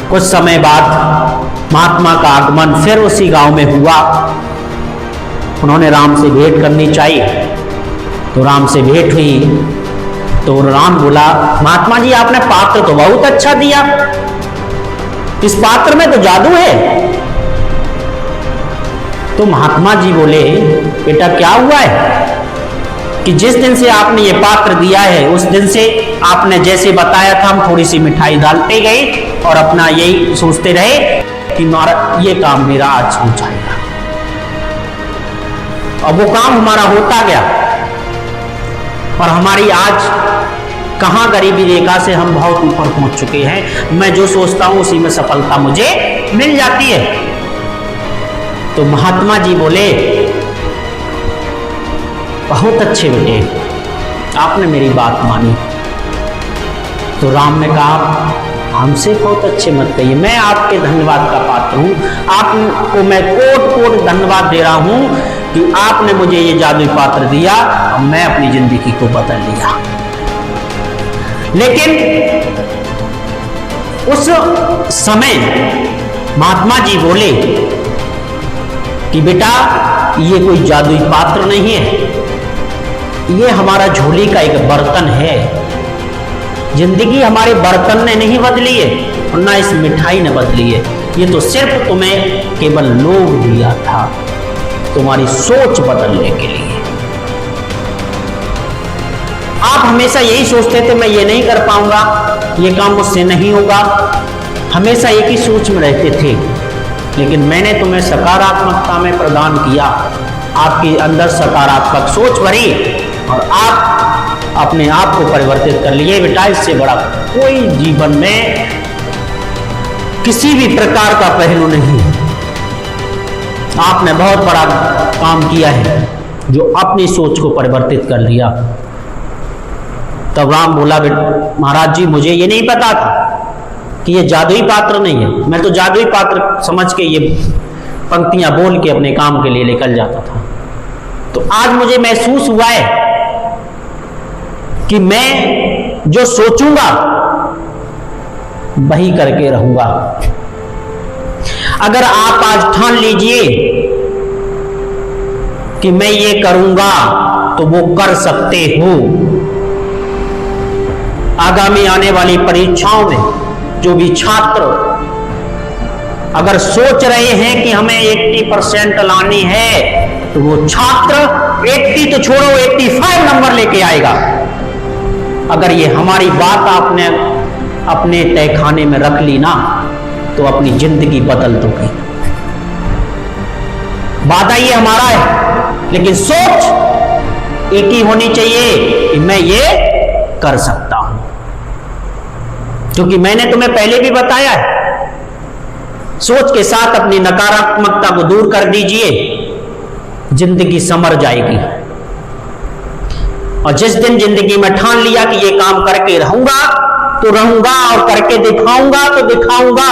कुछ समय बाद महात्मा का आगमन फिर उसी गांव में हुआ। उन्होंने राम से भेंट करनी चाहिए, तो राम से भेंट हुई। तो राम बोला, महात्मा जी आपने पात्र तो बहुत अच्छा दिया, इस पात्र में तो जादू है। तो महात्मा जी बोले, बेटा क्या हुआ है कि जिस दिन से आपने ये पात्र दिया है उस दिन से आपने जैसे बताया था हम थोड़ी सी मिठाई डालते गए और अपना यही सोचते रहे कि ये काम मेरा आज हो जाएगा। और वो काम हमारा होता गया और हमारी आज कहां गरीबी रेखा से हम बहुत ऊपर पहुंच चुके हैं। मैं जो सोचता हूं उसी में सफलता मुझे मिल जाती है। तो महात्मा जी बोले, बहुत अच्छे बेटे, आपने मेरी बात मानी। तो राम ने कहा, हमसे बहुत अच्छे मत कहिए, मैं आपके धन्यवाद का पात्र हूं। आपको मैं कोट कोट धन्यवाद दे रहा हूं कि आपने मुझे ये जादुई पात्र दिया और मैं अपनी जिंदगी को बदल लिया। लेकिन उस समय महात्मा जी बोले कि बेटा ये कोई जादुई पात्र नहीं है, ये हमारा झोली का एक बर्तन है। जिंदगी हमारे बर्तन ने नहीं बदली है और ना इस मिठाई ने बदली है, ये तो सिर्फ तुम्हें केवल लोभ दिया था तुम्हारी सोच बदलने के लिए। आप हमेशा यही सोचते थे मैं ये नहीं कर पाऊंगा, ये काम मुझसे नहीं होगा, हमेशा एक ही सोच में रहते थे। लेकिन मैंने तुम्हें सकारात्मकता में प्रदान किया, आपके अंदर सकारात्मक सोच भरी और आप अपने आप को परिवर्तित कर लिए। बेटा इससे बड़ा कोई जीवन में किसी भी प्रकार का पहलू नहीं। आपने बहुत बड़ा काम किया है जो अपनी सोच को परिवर्तित कर लिया। तब राम बोला, महाराज जी मुझे ये नहीं पता था कि ये जादुई पात्र नहीं है, मैं तो जादुई पात्र समझ के ये पंक्तियां बोल के अपने काम के लिए निकल जाता था। तो आज मुझे महसूस हुआ है कि मैं जो सोचूंगा वही करके रहूंगा। अगर आप आज ठान लीजिए कि मैं ये करूंगा तो वो कर सकते हो। आगामी आने वाली परीक्षाओं में जो भी छात्र अगर सोच रहे हैं कि हमें 80% लानी है तो वो छात्र 80 तो छोड़ो 85 नंबर लेके आएगा। अगर ये हमारी बात आपने अपने तहखाने में रख ली ना तो अपनी जिंदगी बदल दोगे। वादा ये हमारा है, लेकिन सोच एक ही होनी चाहिए कि मैं ये कर सकता हूं। क्योंकि मैंने तुम्हें पहले भी बताया है, सोच के साथ अपनी नकारात्मकता को दूर कर दीजिए, जिंदगी संवर जाएगी। और जिस दिन जिंदगी में ठान लिया कि ये काम करके रहूंगा तो रहूंगा और करके दिखाऊंगा तो दिखाऊंगा,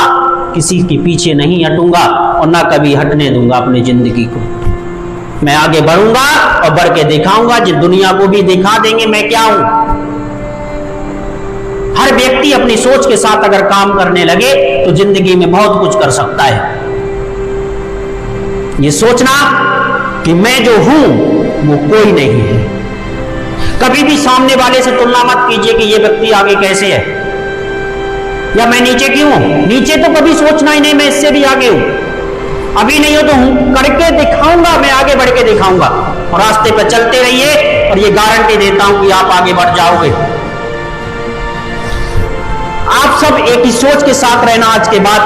किसी के पीछे नहीं हटूंगा और ना कभी हटने दूंगा अपनी जिंदगी को। मैं आगे बढ़ूंगा और बढ़ के दिखाऊंगा, जिस दुनिया को भी दिखा देंगे मैं क्या हूं। हर व्यक्ति अपनी सोच के साथ अगर काम करने लगे तो जिंदगी में बहुत कुछ कर सकता है। ये सोचना कि मैं जो हूं वो कोई नहीं है। कभी भी सामने वाले से तुलना मत कीजिए कि ये व्यक्ति आगे कैसे है या मैं नीचे क्यों हूं। नीचे तो कभी सोचना ही नहीं मैं इससे भी आगे हूं। अभी नहीं हो तो हूं, करके दिखाऊंगा, मैं आगे बढ़ के दिखाऊंगा। और रास्ते पर चलते रहिए और ये गारंटी देता हूं कि आप आगे बढ़ जाओगे। आप सब एक ही सोच के साथ रहना। आज के बाद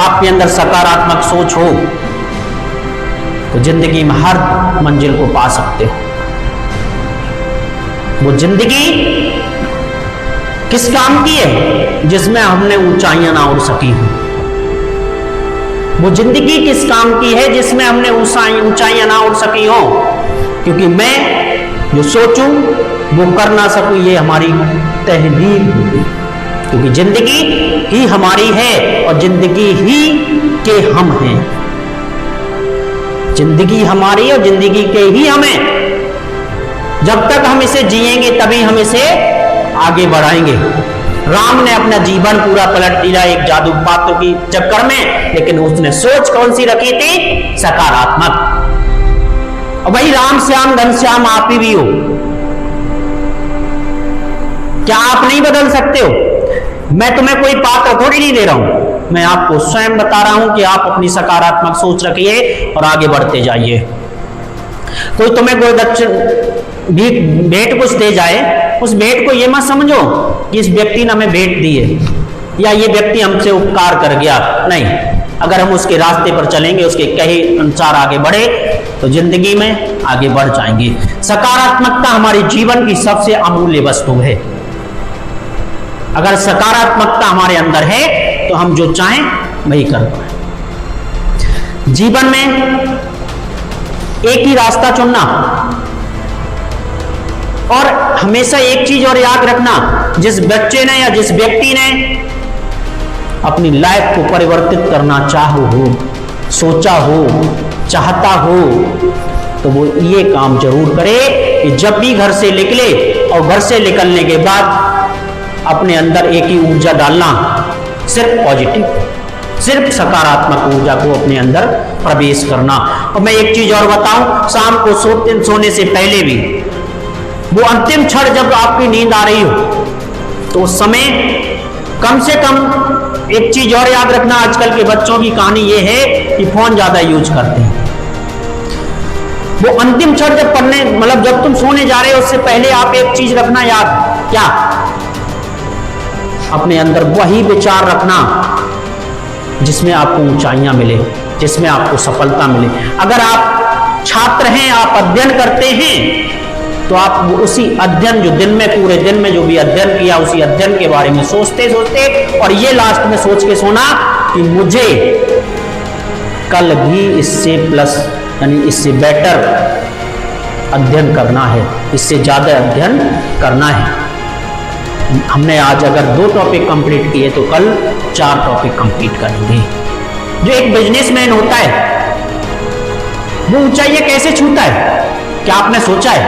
आपके अंदर सकारात्मक सोच हो तो जिंदगी में हर मंजिल को पा सकते हो। वो जिंदगी किस काम की है जिसमें हमने ऊंचाइयां ना उड़ सकी हो। वो जिंदगी किस काम की है जिसमें हमने ऊंचाइयां ना उड़ सकी हो। क्योंकि मैं जो सोचूं वो कर ना सकूं, ये हमारी तहदीर होगी। क्योंकि जिंदगी ही हमारी है और जिंदगी ही के हम हैं। जिंदगी हमारी और जिंदगी के ही हम हैं। जब तक हम इसे जिएंगे तभी हम इसे आगे बढ़ाएंगे। राम ने अपना जीवन पूरा पलट दिया एक जादू पात्र की चक्कर में, लेकिन उसने सोच कौन सी रखी थी? सकारात्मक। और भाई राम श्याम घनश्याम आप ही भी हो, क्या आप नहीं बदल सकते हो? मैं तुम्हें कोई पात्र थोड़ी नहीं दे रहा हूं, मैं आपको स्वयं बता रहा हूं कि आप अपनी सकारात्मक सोच रखिए और आगे बढ़ते जाइए। कोई तुम्हें कोई भेंट कुछ दे जाए, उस भेंट को ये मत समझो कि इस व्यक्ति ने हमें भेंट दी है या ये व्यक्ति हमसे उपकार कर गया, नहीं। अगर हम उसके रास्ते पर चलेंगे, उसके कहे अनुसार आगे बढ़े, तो जिंदगी में आगे बढ़ जाएंगे। सकारात्मकता हमारे जीवन की सबसे अमूल्य वस्तु है। अगर सकारात्मकता हमारे अंदर है तो हम जो चाहें वही कर पाए। जीवन में एक ही रास्ता चुनना और हमेशा एक चीज और याद रखना, जिस बच्चे ने या जिस व्यक्ति ने अपनी लाइफ को परिवर्तित करना सोचा हो, चाहता हो, तो वो ये काम जरूर करे कि जब भी घर से निकले और घर से निकलने के बाद अपने अंदर एक ही ऊर्जा डालना, सिर्फ पॉजिटिव, सिर्फ सकारात्मक ऊर्जा को अपने अंदर प्रवेश करना। और मैं एक चीज और बताऊं, शाम को सोने से पहले भी वो अंतिम क्षण जब आपकी नींद आ रही हो, तो उस समय कम से कम एक चीज और याद रखना, आजकल के बच्चों की कहानी ये है कि फोन ज्यादा यूज करते हैं। वो अंतिम क्षण जब पढ़ने जब तुम सोने जा रहे हो, उससे पहले आप एक चीज रखना याद, क्या? अपने अंदर वही विचार रखना जिसमें आपको ऊंचाइयां मिले, जिसमें आपको सफलता मिले। अगर आप छात्र हैं, आप अध्ययन करते हैं, तो आप उसी अध्ययन जो दिन में, पूरे दिन में जो भी अध्ययन किया, उसी अध्ययन के बारे में सोचते सोचते और ये लास्ट में सोच के सोना कि मुझे कल भी इससे प्लस यानी इससे बेटर अध्ययन करना है, इससे ज्यादा अध्ययन करना है। हमने आज अगर 2 टॉपिक कंप्लीट किए तो कल 4 टॉपिक कंप्लीट करेंगे। जो एक बिजनेसमैन होता है वो ऊंचाइयां कैसे छूता है, क्या आपने सोचा है?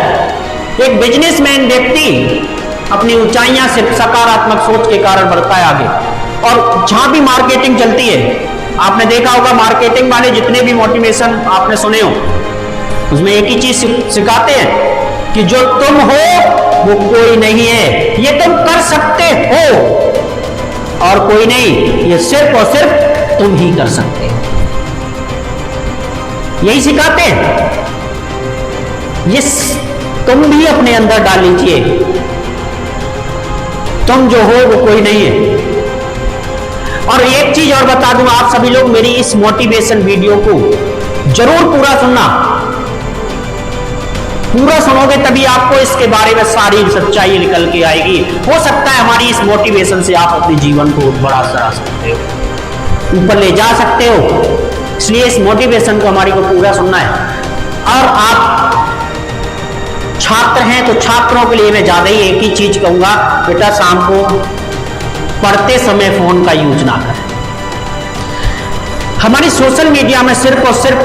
एक बिजनेसमैन व्यक्ति अपनी ऊंचाइयां सिर्फ सकारात्मक सोच के कारण बढ़ता है आगे। और जहां भी मार्केटिंग चलती है, आपने देखा होगा मार्केटिंग वाले जितने भी मोटिवेशन आपने सुने हो, उसमें एक ही चीज सिखाते हैं कि जो तुम हो वो कोई नहीं है, ये तुम कर सकते हो और कोई नहीं, ये सिर्फ और सिर्फ तुम ही कर सकते हो। यही सिखाते हैं। ये तुम भी अपने अंदर डाल लीजिए, तुम जो हो वो कोई नहीं है। और एक चीज और बता दूं, आप सभी लोग मेरी इस मोटिवेशन वीडियो को जरूर पूरा सुनना। पूरा सुनोगे तभी आपको इसके बारे में सारी सच्चाई निकल के आएगी। हो सकता है हमारी इस मोटिवेशन से आप अपने जीवन को बड़ा सरा सकते हो, ऊपर ले जा सकते हो। इसलिए इस मोटिवेशन को हमारी को पूरा सुनना है। और आप छात्र हैं तो छात्रों के लिए मैं ज्यादा ही एक ही चीज कहूंगा, बेटा शाम को पढ़ते समय फोन का यूज ना करें। हमारी सोशल मीडिया में सिर्फ और सिर्फ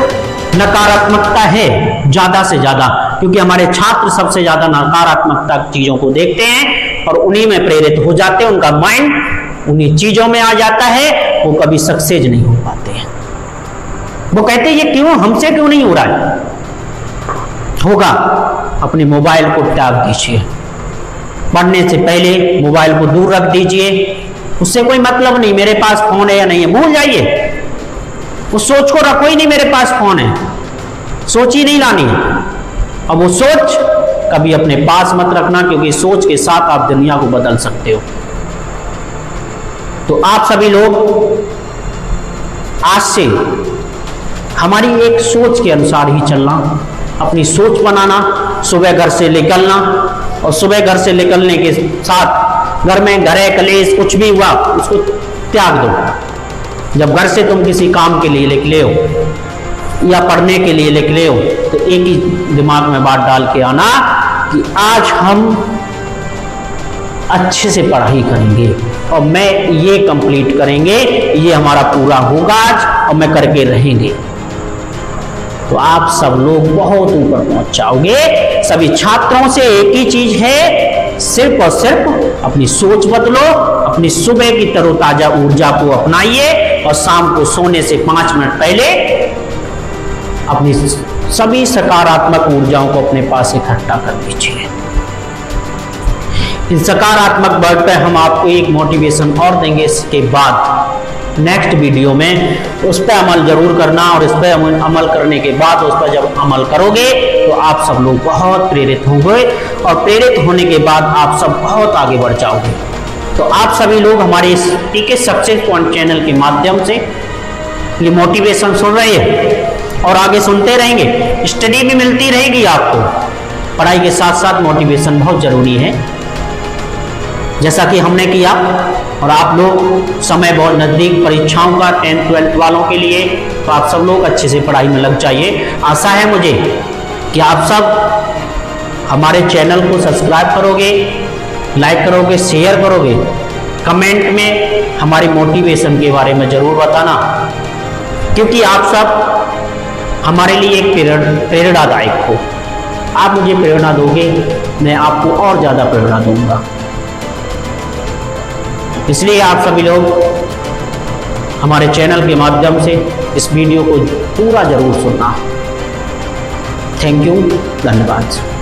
नकारात्मकता है ज्यादा से ज्यादा, क्योंकि हमारे छात्र सबसे ज्यादा नकारात्मकता चीजों को देखते हैं और उन्हीं में प्रेरित हो जाते हैं। उनका माइंड उन्हीं चीजों में आ जाता है, वो कभी सक्सेस नहीं हो पाते हैं। वो कहते हैं ये क्यों, हमसे क्यों नहीं हो रहा है? होगा, अपने मोबाइल को त्याग दीजिए। पढ़ने से पहले मोबाइल को दूर रख दीजिए। उससे कोई मतलब नहीं मेरे पास फोन है या नहीं है, भूल जाइए। उस सोच को रखो ही नहीं मेरे पास फोन है, सोच ही नहीं लानी। अब वो सोच कभी अपने पास मत रखना, क्योंकि सोच के साथ आप दुनिया को बदल सकते हो। तो आप सभी लोग आज से हमारी एक सोच के अनुसार ही चलना, अपनी सोच बनाना, सुबह घर से निकलना और सुबह घर से निकलने के साथ घर में घरे कलेश कुछ भी हुआ उसको त्याग दो। जब घर से तुम किसी काम के लिए निकले हो या पढ़ने के लिए निकले हो तो एक ही दिमाग में बात डाल के आना कि आज हम अच्छे से पढ़ाई करेंगे और मैं ये कंप्लीट करेंगे, ये हमारा पूरा होगा आज और मैं करके रहेंगे। तो आप सब लोग बहुत ऊपर पहुंच जाओगे। सभी छात्रों से एक ही चीज है, सिर्फ और सिर्फ अपनी सोच बदलो, अपनी सुबह की तरोताजा ऊर्जा को अपनाइए और शाम को सोने से 5 मिनट पहले अपनी सभी सकारात्मक ऊर्जाओं को अपने पास इकट्ठा कर लीजिए। इन सकारात्मक वर्ड पे हम आपको एक मोटिवेशन और देंगे, इसके बाद नेक्स्ट वीडियो में उस पर अमल जरूर करना, और इस पर अमल करने के बाद उस पर जब अमल करोगे तो आप सब लोग बहुत प्रेरित होंगे, और प्रेरित होने के बाद आप सब बहुत आगे बढ़ जाओगे। तो आप सभी लोग हमारे इस टीके सक्सेस पॉइंट चैनल के माध्यम से ये मोटिवेशन सुन रहे हैं और आगे सुनते रहेंगे। स्टडी भी मिलती रहेगी आपको, पढ़ाई के साथ साथ मोटिवेशन बहुत जरूरी है, जैसा कि हमने किया। और आप लोग समय बहुत नजदीक परीक्षाओं का 10th 12th वालों के लिए, तो आप सब लोग अच्छे से पढ़ाई में लग जाइए। आशा है मुझे कि आप सब हमारे चैनल को सब्सक्राइब करोगे, लाइक करोगे, शेयर करोगे, कमेंट में हमारी मोटिवेशन के बारे में जरूर बताना, क्योंकि आप सब हमारे लिए एक प्रेरणादायक हो। आप मुझे प्रेरणा दोगे, मैं आपको और ज़्यादा प्रेरणा दूंगा। इसलिए आप सभी लोग हमारे चैनल के माध्यम से इस वीडियो को पूरा जरूर सुनना। थैंक यू, धन्यवाद।